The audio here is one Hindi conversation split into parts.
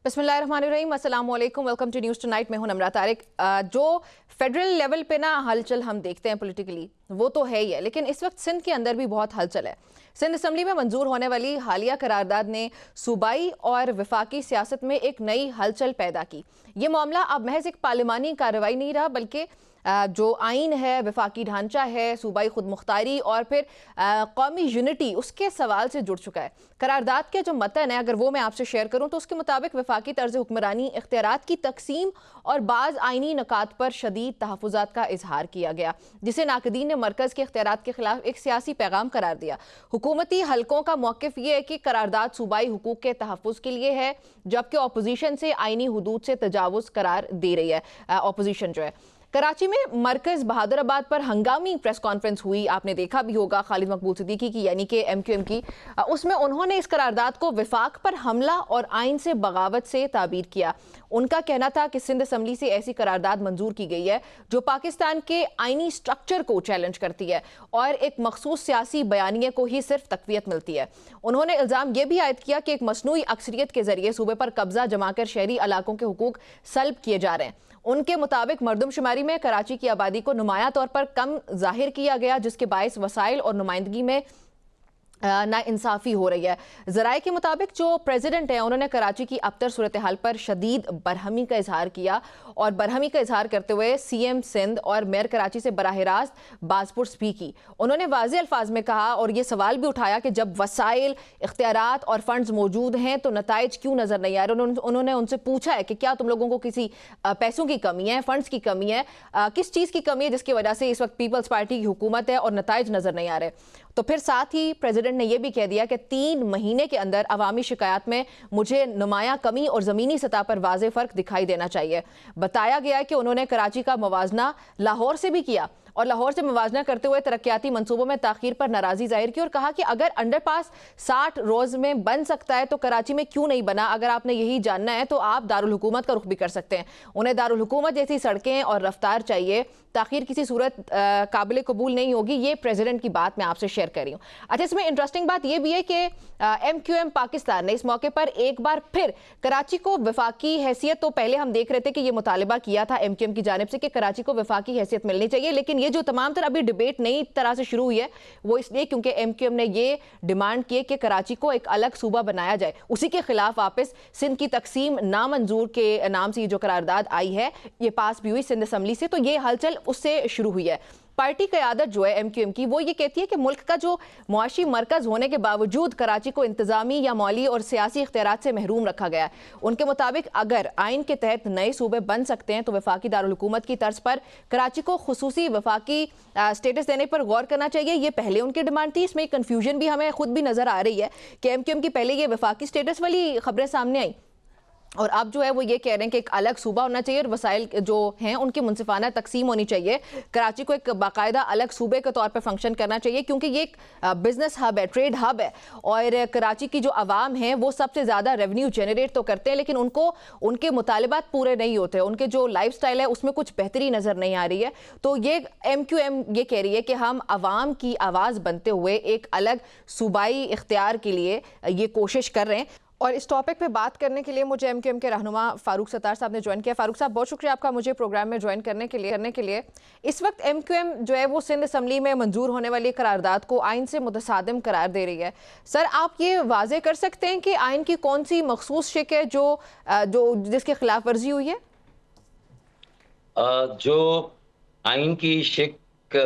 बिस्मिल्लाहिर्रहमानिर्रहीम, अस्सलाम वालेकुम, वेलकम टू न्यूज़ टुनाइट। मैं हूं नम्रा तारिक। जो फेडरल लेवल पे ना हलचल हम देखते हैं पॉलिटिकली, वो तो है ही है, लेकिन इस वक्त सिंध के अंदर भी बहुत हलचल है। सिंध असम्बली में मंजूर होने वाली हालिया करारदाद ने सूबाई और वफाकी सियासत में एक नई हलचल पैदा की। ये मामला अब महज एक पार्लिमानी कार्रवाई नहीं रहा, बल्कि जो आइन है, वफाकी ढांचा है, सूबाई खुद मुख्तारी और फिर कौमी यूनिटी, उसके सवाल से जुड़ चुका है। करारदाद के जो मतन है, अगर वो मैं आपसे शेयर करूँ तो उसके मुताबिक वफाकी तर्ज हुक्मरानी, इख्तियारात की तकसीम और बाज़ आइनी नकात पर शदीद तहफ़्फ़ुज़ात का इजहार किया गया, जिसे नाकदीन ने मरकज़ के इख्तियारात के खिलाफ एक सियासी पैगाम करार दिया। हुकूमती हलकों का मौक़िफ़ ये है कि करारदाद सूबाई हुकूक के तहफ़्फ़ुज़ के लिए है, जबकि अपोजिशन से आइनी हुदूद से तजावुज़ करार दे रही है अपोजिशन जो है। कराची में मरकज़ बहादुराबाद पर हंगामी प्रेस कॉन्फ्रेंस हुई, आपने देखा भी होगा, खालिद मकबूल सिद्दीकी की यानी कि MQM की। उसमें उन्होंने इस करारदाद को विफाक पर हमला और आइन से बगावत से ताबीर किया। उनका कहना था कि सिंध असम्बली से ऐसी करारदाद मंजूर की गई है जो पाकिस्तान के आइनी स्ट्रक्चर को चैलेंज करती है और एक मखसूस सियासी बयानिए को ही सिर्फ तकवीत मिलती है। उन्होंने इल्ज़ाम यह भी आयद किया कि एक मसनूई अक्सरियत के जरिए सूबे पर कब्जा जमाकर शहरी इलाकों के हुकूक सल्ब किए जा रहे हैं। उनके मुताबिक मरदमशुमारी में कराची की आबादी को नुमाया तौर पर कम जाहिर किया गया, जिसके बायस वसाइल और नुमाइंदगी में नाइंसाफ़ी हो रही है। ज़राए के मुताबिक जो प्रेसिडेंट हैं, उन्होंने कराची की अबतर सूरत हाल पर शदीद बरहमी का इजहार किया और बरहमी का इजहार करते हुए CM सिंध और मेयर कराची से बराह रास्त बाज़पुरस भी की। उन्होंने वाज़े अल्फाज में कहा और ये सवाल भी उठाया कि जब वसाइल, इख्तियारात और फंड्स मौजूद हैं तो नताइज क्यों नज़र नहीं आ रहे। उन्होंने उनसे पूछा है कि क्या तुम लोगों को किसी पैसों की कमी है, फंड्स की कमी है, किस चीज़ की कमी है जिसकी वजह से इस वक्त पीपल्स पार्टी की हुकूमत है और नताइज नज़र नहीं आ रहे। तो फिर साथ ही प्रेसिडेंट ने यह भी कह दिया कि 3 महीने के अंदर अवामी शिकायत में मुझे नुमाया कमी और ज़मीनी सतह पर वाज़े फ़र्क दिखाई देना चाहिए। बताया गया कि उन्होंने कराची का मुवाजना लाहौर से भी किया और लाहौर से मुवाजना करते हुए तरक्याती मंसूबों में ताख़ीर पर नाराज़गी जाहिर की और कहा कि अगर अंडरपास 60 रोज़ में बन सकता है तो कराची में क्यों नहीं बना। अगर आपने यही जानना है तो आप दारुल हुकूमत का रुख भी कर सकते हैं। उन्हें दारुल हुकूमत जैसी सड़कें और रफ्तार चाहिए, ताख़ीर किसी सूरत काबिल कबूल नहीं होगी। ये प्रेसिडेंट की बात मैं आपसे शेयर कर रही हूँ। अच्छा, इसमें इंटरेस्टिंग बात यह भी है कि MQM पाकिस्तान ने इस मौके पर एक बार फिर कराची को वफाकी हैसियत, तो पहले हम देख रहे थे कि यह मुतालबा किया था MQM की जानिब से कि कराची को वफाकी हैसियत मिलनी चाहिए, लेकिन ये जो तमाम तरह अभी डिबेट नई तरह से शुरू हुई है वो इसलिए क्योंकि MQM ने ये डिमांड की कि कराची को एक अलग सूबा बनाया जाए। उसी के खिलाफ वापस सिंध की तकसीम नामंजूर के नाम से जो करारदाद आई है, ये पास भी हुई सिंध असम्बली से, तो ये हलचल उससे शुरू हुई है। पार्टी क़यादत जो है MQM की, वो ये कहती है कि मुल्क का जो मुआशी मरकज़ होने के बावजूद कराची को इंतज़ामी या मौली और सियासी इख्तियारात से महरूम रखा गया है। उनके मुताबिक अगर आइन के तहत नए सूबे बन सकते हैं तो वफाकी दारुल हुकूमत की तर्ज पर कराची को खुसूसी वफाकी स्टेटस देने पर गौर करना चाहिए। ये पहले उनकी डिमांड थी। इसमें कन्फ्यूजन भी हमें खुद भी नज़र आ रही है कि MQM की पहले ये वफाकी स्टेटस वाली खबरें सामने आई और अब जो है वो ये कह रहे हैं कि एक अलग सूबा होना चाहिए और वसाइल जो हैं उनकी मुनसिफाना तकसीम होनी चाहिए। कराची को एक बाकायदा अलग सूबे के तौर पर फंक्शन करना चाहिए क्योंकि ये एक बिजनेस हब है, ट्रेड हब है और कराची की जो आवाम है वो सबसे ज़्यादा रेवेन्यू जनरेट तो करते हैं, लेकिन उनको उनके मुतालिबात पूरे नहीं होते, उनके जो लाइफ स्टाइल है उसमें कुछ बेहतरी नज़र नहीं आ रही है। तो ये MQM ये कह रही है कि हम आवाम की आवाज़ बनते हुए एक अलग सूबाई इख्तियार के लिए ये कोशिश कर रहे हैं। और इस टॉपिक पे बात करने के लिए मुझे MQM के रहनुमा फ़ारूक सत्तार साहब ने ज्वाइन किया। फ़ारूक साहब, बहुत शुक्रिया आपका मुझे प्रोग्राम में ज्वाइन करने के लिए। इस वक्त MQM जो है वो सिंध असम्बली में मंजूर होने वाली करारदाद को आइन से मुतसादिम करार दे रही है। सर, आप ये वाज़े कर सकते हैं कि आइन की कौन सी मखसूस शिक है जो जिसके खिलाफ वर्जी हुई है? जो आइन की शिक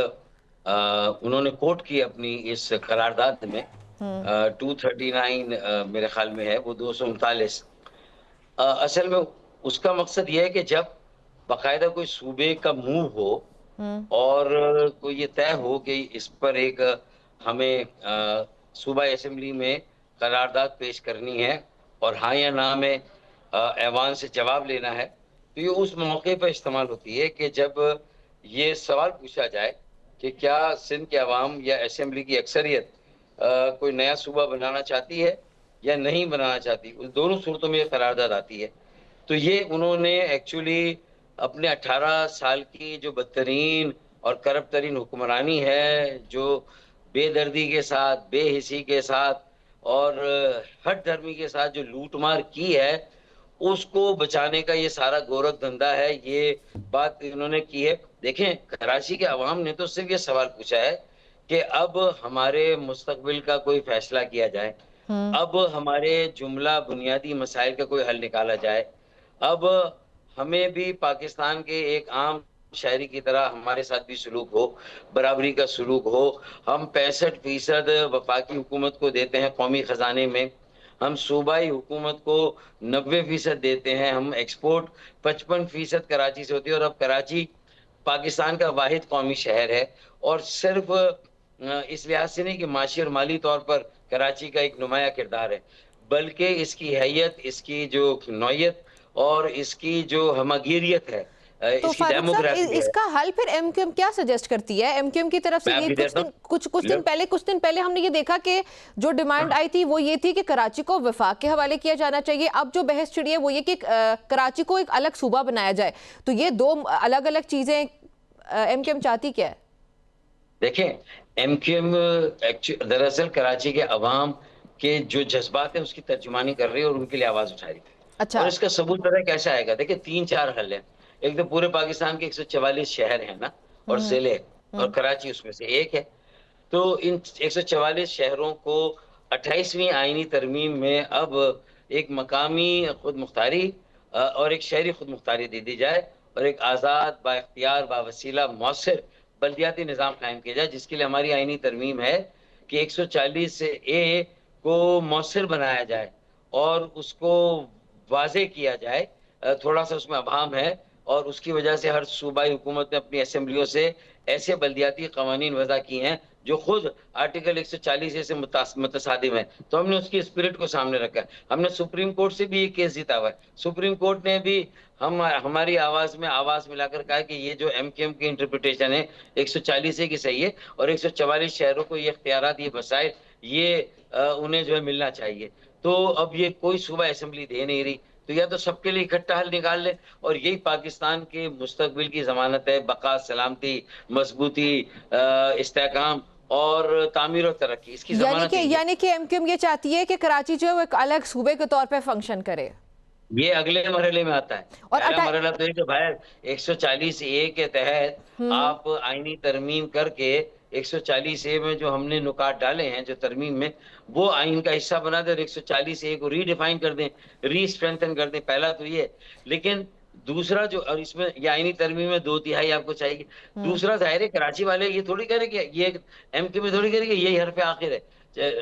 उन्होंने कोट की अपनी इस करारदाद में 239 मेरे ख्याल में है, वो 239। असल में उसका मकसद ये है कि जब बाकायदा कोई सूबे का मूव हो और कोई ये तय हो कि इस पर एक हमें सूबाई असेंबली में करारदाद पेश करनी है और हाँ या ना में ऐवान से जवाब लेना है, तो ये उस मौके पर इस्तेमाल होती है कि जब ये सवाल पूछा जाए कि क्या सिंध के अवाम या असेंबली की अक्सरियत कोई नया सूबा बनाना चाहती है या नहीं बनाना चाहती। उस दोनों सूरतों में करारदाद आती है। तो ये उन्होंने एक्चुअली अपने 18 साल की जो बदतरीन और करप्ट तरीन हुक्मरानी है, जो बेदर्दी के साथ, बेहिसी के साथ और हठ धर्मी के साथ जो लूटमार की है, उसको बचाने का ये सारा गोरख धंधा है, ये बात इन्होंने की है। देखें, कराची के अवाम ने तो सिर्फ ये सवाल पूछा है कि अब हमारे मुस्तकबिल का कोई फैसला किया जाए, अब हमारे जुमला बुनियादी मसाइल का कोई हल निकाला जाए, अब हमें भी पाकिस्तान के एक आम शहरी की तरह हमारे साथ भी सलूक हो, बराबरी का सलूक हो। हम 65% वफाकी हुकूमत को देते हैं कौमी खजाने में, हम सूबाई हुकूमत को 90% देते हैं, हम एक्सपोर्ट 55% कराची से होती है, और अब कराची पाकिस्तान का वाहिद कौमी शहर है। और सिर्फ इस लिहाज से नहीं कि माशी और माली तौर पर कराची का एक नुमाया किरदार है, बल्कि इसकी हैयत, इसकी जो नौयत और इसकी जो हमगीरियत है, तो इसकी फारूक साहब, डेमोग्राफी है। इसका हल फिर एमक्यूएम क्या सजेस्ट करती है? एमक्यूएम की तरफ से मैं ये आपकी देता हूँ। कुछ दिन पहले हमने ये देखा कि जो डिमांड आई थी वो ये थी कि कराची को वफाक के हवाले किया जाना चाहिए। अब जो बहस छिड़ी है वो ये कि कराची को एक अलग सूबा बनाया जाए। तो ये दो अलग अलग चीजें एमक्यूएम चाहती क्या है? देखें, एमक्यूएम दरअसल कराची के अवाम के जो जज्बात है उसकी तर्जुमानी कर रही है और उनके लिए आवाज उठा रही है। अच्छा। और इसका सबूत पता है कैसा आएगा? देखिए, 3-4 हल है। एक तो पूरे पाकिस्तान के 144 शहर है ना, और जिले, और कराची उसमें से एक है। तो इन 144 शहरों को 28वीं आईनी तरमीम में अब एक मकामी खुद मुख्तारी और एक शहरी खुद मुख्तारी दे दी जाए, और एक आज़ाद, बाइख्तियार, बावसीला, मौसर बल्दियाती निज़ाम कायम किया जाए, जिसके लिए हमारी आईनी तरमीम है कि 140 ए को मौसर बनाया जाए और उसको वाज़े किया जाए। थोड़ा सा उसमें अभाम है, और उसकी वजह से हर सूबाई हुकूमत ने अपनी असेंबलियों से ऐसे बल्दियाती कवानीन वज़ा की हैं जो खुद आर्टिकल 140 ए से मुतसादिम है। तो हमने उसकी स्पिरिट को सामने रखा है। हमने सुप्रीम कोर्ट से भी ये केस जीता हुआ है। सुप्रीम कोर्ट ने भी हमारी आवाज में आवाज मिलाकर कहा कि ये जो एमकेएम की इंटरप्रिटेशन है 140 ए की सही है, और 144 शहरों को ये इख्तियारात, ये वसाइल, ये उन्हें जो है मिलना चाहिए। तो अब ये कोई सूबा असेंबली दे नहीं रही, तो या तो सबके लिए इकट्ठा हल निकाल ले, और यही पाकिस्तान के मुस्तकबिल की जमानत है, बका, सलामती, मजबूती, इस्तेहकाम और तामीर और तरक्की, इसकी जमानत है। यानी कि एमक्यूएम ये चाहती है कि कराची जो है वो एक अलग सूबे के तौर पे फंक्शन करे। ये अगले मरहले में आता है। और पहला मरहला तो है कि भाई 140 ए के तहत आप आईनी तरमीम करके 140 ए में जो हमने नुकात डाले हैं जो तरमीम में, वो आइन का हिस्सा बना दे और 140 ए को रीडिफाइन कर दें, री-स्ट्रेंथन कर दें। पहला तो ये। लेकिन दूसरा जो, और इसमें ये आईनी तरमीम में 2/3 आपको चाहिए। दूसरा, जाहिर है कराची वाले ये थोड़ी कह रहे कि ये एमके में थोड़ी कह रहे कि यही हरफ आखिर है।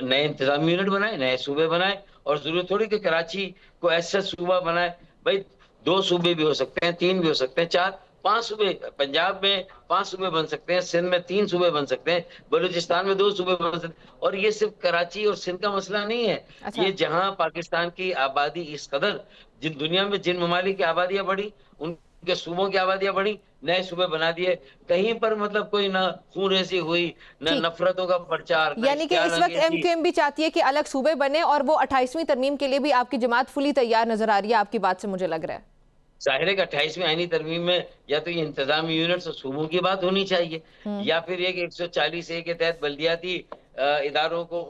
नए इंतजामी यूनिट बनाए, नए सूबे बनाए, और जरूरत थोड़ी कि कराची को ऐसा सूबा बनाए। भाई 2 सूबे भी हो सकते हैं, 3 भी हो सकते हैं, 4, 5 सूबे। पंजाब में 5 सूबे बन सकते हैं, सिंध में 3 सूबे बन सकते हैं, बलूचिस्तान में 2 सूबे बन सकते हैं। और ये सिर्फ कराची और सिंध का मसला नहीं है। अच्छा। ये जहां पाकिस्तान की आबादी इस कदर, जिन दुनिया में जिन ममालिक की आबादियां बढ़ी, उनके सूबों की आबादियां बढ़ी, नए सूबे बना दिए। कहीं पर मतलब कोई ना खून रेजी हुई, ना नफरतों का प्रचार, यानी कि इस वक्त एमक्यूएम भी चाहती है कि अलग सूबे बने, और वो 28वीं तरमीम के लिए भी आपकी जमात फुली तैयार नजर आ रही है आपकी बात से, मुझे लग रहा है। जाहिर है कि 28वीं आईनी तरमीम में या तो ये इंतजामी यूनिट्स और सूबों की बात होनी चाहिए, या फिर ये कि 140 ए के तहत बल्दियाती इदारों को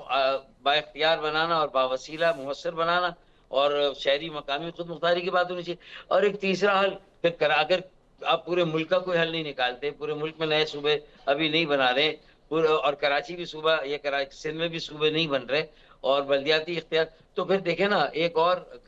बाइख्तियार बनाना और बावसीला मुहस्सर बनाना, और शहरी मकामी खुद मुख्तारी की बात होनी चाहिए। और एक तीसरा हल, फिर अगर आप पूरे मुल्क का कोई हल नहीं निकालते, पूरे मुल्क में नए सूबे अभी नहीं बना रहे, और कराची भी सूबा, ये कराची सिंध में भी सूबे नहीं बन रहे, और बल्दियाती इख्तियार, तो फिर देखे ना एक और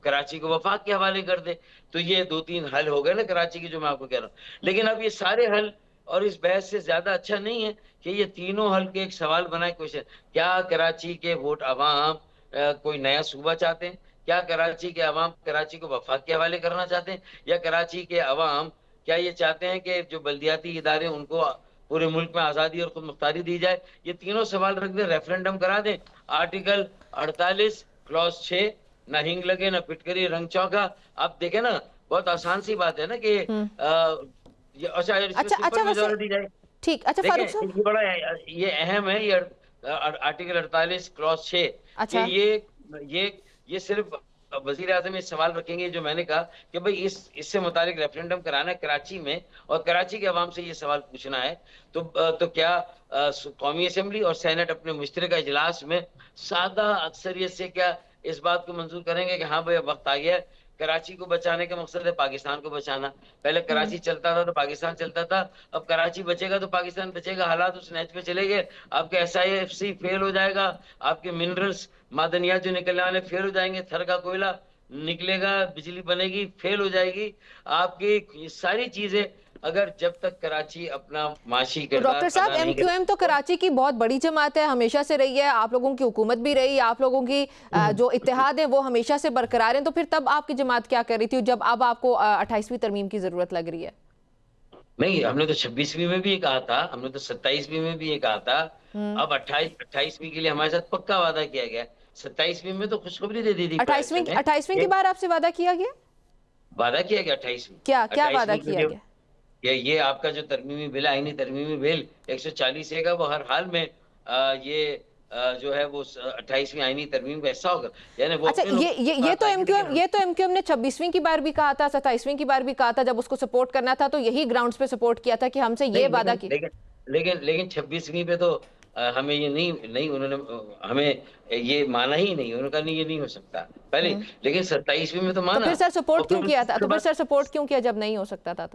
कराची को वफाक के हवाले कर दे। तो ये 2-3 हल हो गए ना कराची की, जो मैं आपको कह रहा हूँ। लेकिन अब ये सारे हल और इस बहस से ज्यादा अच्छा नहीं है कि ये तीनों हल के एक सवाल बनाए क्वेश्चन। क्या कराची के वोट अवाम कोई नया सूबा चाहते हैं? क्या कराची के अवाम कराची को वफाक के हवाले करना चाहते हैं? या कराची के अवाम क्या ये चाहते हैं कि जो बल्दियाती इदारे उनको पूरे मुल्क में आजादी और खुद मुख्तारी दी जाए? ये तीनों सवाल रख दें, रेफरेंडम करा दें। आर्टिकल 48 क्लॉज 6, ना हिंग लगे ना पिटकरी रंग चौका। आप देखें ना, बहुत आसान सी बात है ना कि अच्छा मेजॉरिटी जाए। ठीक। अच्छा फारूक साहब, ये बड़ा ये अहम है, ये आर्टिकल 48 क्लॉज 6। अच्छा। ये सिर्फ वजीर आजम इस सवाल रखेंगे जो मैंने कहा कि भाई इससे मुतालिक रेफरेंडम कराना है कराची में, और कराची के अवाम से ये सवाल पूछना है। तो क्या कौमी असेंबली और सेनेट अपने मुश्तरका इजलास में सादा अक्सरियत से क्या इस बात को मंजूर करेंगे कि हाँ भाई अब वक्त आ गया है कराची को बचाने का मकसद है पाकिस्तान को बचाना। पहले कराची चलता था तो पाकिस्तान चलता था, अब कराची बचेगा तो पाकिस्तान बचेगा। हालात उस नहज पे चले गए, आपके SIFC फेल हो जाएगा, आपके मिनरल्स मादनियात जो निकलने वाले फेल हो जाएंगे, थर का कोयला निकलेगा, बिजली बनेगी फेल हो जाएगी, आपकी ये सारी चीजें अगर जब तक कराची अपना माशी तो किरदार डॉक्टर साहब, अदा नहीं करे। MQM तो कराची की बहुत बड़ी जमात है, हमेशा से रही है, आप लोगों की हुकूमत भी रही, आप लोगों की जो इत्तेहाद है वो हमेशा से बरकरार है, तो फिर तब आपकी जमात क्या कर रही थी जब अब आपको 28वीं तरमीम की जरूरत लग रही है? नहीं, हमने तो 26वीं में भी ये कहा था, हमने तो 27वीं में भी ये कहा था। अब 28वीं के लिए हमारे साथ पक्का वादा किया गया। 27वीं में तो खुशखबरी दे दी थी प्राइम मिनिस्टर ने। 28वीं की बार आपसे वादा किया गया? वादा किया गया 28वीं, क्या क्या वादा 28वीं के किया लिए गया? ये आपका जो तरमीमी बिल, आईनी तरमीमी बिल 140 है का, वो हर हाल में जो है वो 28वीं आईनी तरमीम का हिस्सा होगा। यानी वो अच्छा, अपने ये तो MQM ने 26वीं की बार भी कहा था, 27वीं की बार भी कहा था, जब उसको सपोर्ट करना था तो यही ग्राउंड्स पे सपोर्ट किया था कि हमसे ये वादा की। लेकिन 26वीं पे तो हमें ये नहीं उन्होंने हमें ये माना ही नहीं, उन्होंने कहा नहीं ये नहीं हो सकता पहले। लेकिन 27वीं में तो तो माना। फिर सर सपोर्ट और क्यों फिर किया था? उसके तो फिर बाद सर सपोर्ट क्यों किया जब नहीं हो सकता था?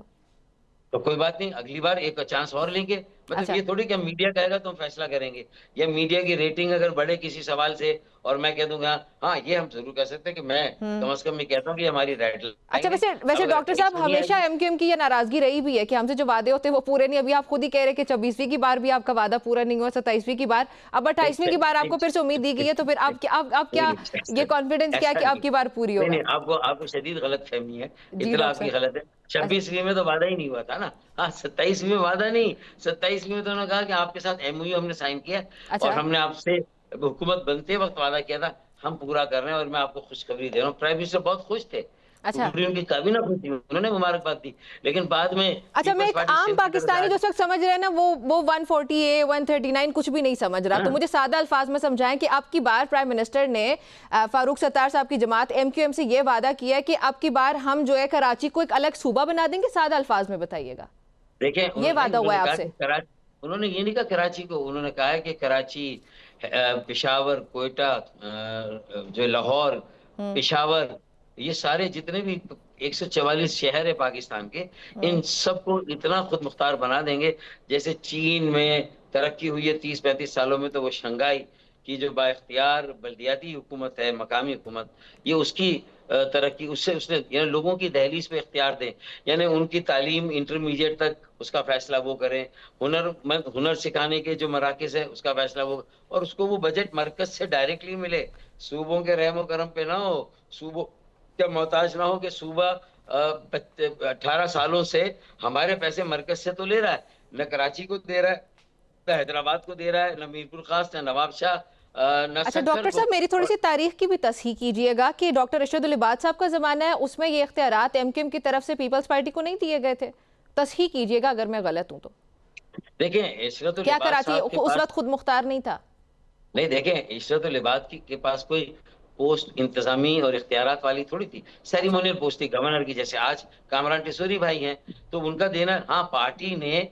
तो कोई बात नहीं, अगली बार एक चांस और लेंगे। मतलब अच्छा, ये थोड़ी कि हम मीडिया कहेगा तो हम फैसला करेंगे, या मीडिया की रेटिंग अगर बढ़े किसी सवाल से और मैं कह दूंगा हाँ, ये हम जरूर कह सकते हैं कि मैं कम से कम ये कहता हूँ कि हमारी रेड अच्छा। लाइन है। वैसे अब अगर डॉक्टर 28 साहब, में नहीं हमेशा आएगी, MQM की ये नाराजगी रही भी है कि हमसे जो वादे होते हैं वो पूरे नहीं। अभी आप खुद ही कह रहे हैं कि 26वीं की बार भी आपका वादा पूरा नहीं हुआ, 27वीं की बार, अब 28वीं की बार आपको फिर से उम्मीद दी गई है, तो फिर आप क्या, ये कॉन्फिडेंस क्या कि आपकी बार पूरी नहीं होगा? नहीं, आपको शदीद गलत फहमी है, जी इतना डॉक्टर आपकी साहब। गलत है। अच्छा 26वीं में तो वादा ही नहीं हुआ था ना। हाँ, 27वीं में वादा नहीं, 27वीं में तो उन्होंने कहा कि आपके साथ MOU हमने साइन किया और अच्छा हमने आपसे हुकूमत बनते वक्त वादा किया था, हम पूरा कर रहे हैं। और मैं आपको खुशखबरी दे रहा हूँ, प्राइम मिनिस्टर बहुत खुश थे, अच्छा पूरी उनकी काबीना खुश थी, उन्होंने मुबारकबाद दी। लेकिन बाद में अच्छा। मैं पीपल्स एक पार्टी आम सिंध की तरफ पाकिस्तानी जो इस वक्त समझ रहे हैं ना, वो 140A 139 कुछ भी नहीं समझ रहा, तो हाँ, मुझे सादा अल्फाज में समझाएं कि अब की बार प्राइम मिनिस्टर ने फारूक सत्तार साहब की जमात MQM से ये वादा किया है कि अब की बार हम जो है कराची को एक अलग सूबा बना देंगे। सादा अल्फाज में बताइएगा, देखें ये वादा हुआ है उन्होंने कहा आपसे? कि कराची, उन्होंने ये नहीं कहा कराची को, उन्होंने कहा है कि कराची, पेशावर, कोयटा, जो लाहौर, पेशावर, ये सारे जितने भी 144 शहर है पाकिस्तान के, इन सबको इतना खुद मुख्तार बना देंगे जैसे चीन में तरक्की हुई है 30-35 सालों में, तो वो शंघाई की जो बाइख्तियार बल्दियाती हुकूमत है, मकामी हुकूमत, ये उसकी तरक्की, उससे उसने यानी लोगों की दहलीज पे इख्तियार दें, यानी उनकी तालीम इंटरमीडिएट तक उसका फैसला वो करें, हुनर सिखाने के जो मराकज है उसका फैसला वो, और उसको वो बजट मरकज से डायरेक्टली मिले, सूबों के रहमो करम पे ना हो, सूबों क्या मोहताज ना हो कि सूबा 18 सालों से हमारे पैसे मरकज से तो ले रहा है, न कराची को दे रहा है, न हैदराबाद को दे रहा है, न मीरपुर खास, न नवाब शाह, न अच्छा सक्खर डॉक्टर को। साहब, मेरी थोड़ी और सी तारीख की भी तस्हीह कीजिएगा कि डॉक्टर अरशद लिबाद साहब का जमाना है, उसमें ये इख्तियारात MQM की तरफ से पीपल्स पार्टी को नहीं दिए गए थे? तस्हीह कीजिएगा अगर मैं गलत हूं तो। देखें इशरत क्या लिबास कराची साहब के उस पास, वक्त खुद मुख्तार नहीं था? नहीं देखें इशरत लिबास के पास कोई पोस्ट इंतजामी और इख्तियारात वाली थोड़ी थी, अच्छा सेरिमोनियल पोस्ट थी गवर्नर की, जैसे आज कामरान टिसोरी भाई हैं, तो उनका देना। हाँ, पार्टी ने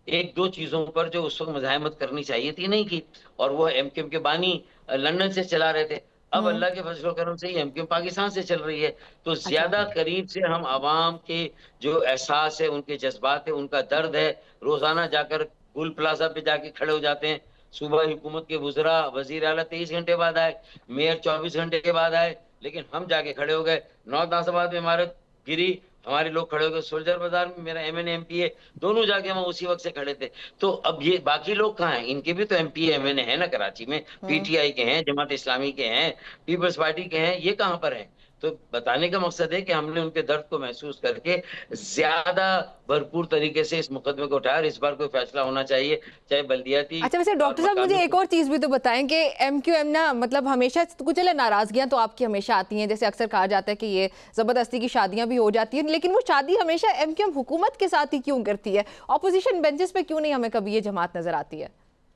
एक दो चीजों पर जो उस वक्त मज़ाहमत करनी चाहिए थी नहीं की, और वो MQM के बानी लंदन से चला रहे थे। अब अल्लाह के फजल करम से ही MQM पाकिस्तान से चल रही है, तो अच्छा ज्यादा करीब से हम आवाम के जो एहसास है, उनके जज्बात है, उनका दर्द है, रोजाना जाकर गुल प्लाजा पे जाके खड़े हो जाते हैं। सूबाई हुकूमत के वुज़रा, वजीर आला 23 घंटे बाद आए, मेयर 24 घंटे के बाद आए, लेकिन हम जाके खड़े हो गए। नौ-10 में इमारत गिरी, हमारे लोग खड़े हो गए। सोल्जर बाजार में मेरा MNA MP है, दोनों जाके हम उसी वक्त से खड़े थे। तो अब ये बाकी लोग कहाँ हैं? इनके भी तो MP MNA है ना कराची में, PTI के हैं, जमात इस्लामी के हैं, पीपल्स पार्टी के हैं, ये कहाँ पर हैं? तो बताने का मकसद है कि हमने उनके दर्द को महसूस करके ज्यादा भरपूर तरीके से इस मुकदमे को उठाया, और इस बार कोई फैसला होना चाहिए, चाहे बल्दियाती अच्छा। वैसे और डॉक्टर साहब, मुझे मकामी। एक और चीज़ भी तो बताएं कि MQM ना, मतलब हमेशा कुछ नाराजगियां तो आपकी हमेशा आती हैं, जैसे अक्सर कहा जाता है कि ये ज़बरदस्ती की शादियां भी हो जाती हैं, लेकिन वो शादी हमेशा MQM हुकूमत के साथ ही क्यों करती है? ऑपोजिशन बेंचेस पे क्यों नहीं हमें कभी ये जमात नजर आती है?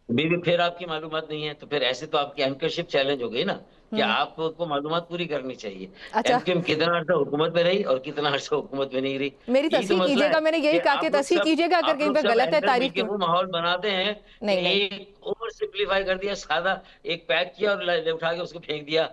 बीवी फिर आपकी मालूमात नहीं है, तो फिर ऐसे तो आपकी एंकरशिप चैलेंज हो गई ना, कि आपको मालूमात पूरी करनी चाहिए। अच्छा, MQM कितना अर्सा हुकूमत में रही और कितना अर्सा हुकूमत में नहीं रही, मेरी यही तो तस्हीह मसला है कीजिएगा, मैंने कि यही कहा कि तस्हीह कीजिएगा अगर आप कहीं लोग पे सब गलत है, एंकर तारीफ मिलके क्यों? वो माहौल बनाते हैं कि नहीं नहीं एक ओवर सिंप्लीफाई कर दिया, सादा एक पैक किया और उठा के उसको फेंक दिया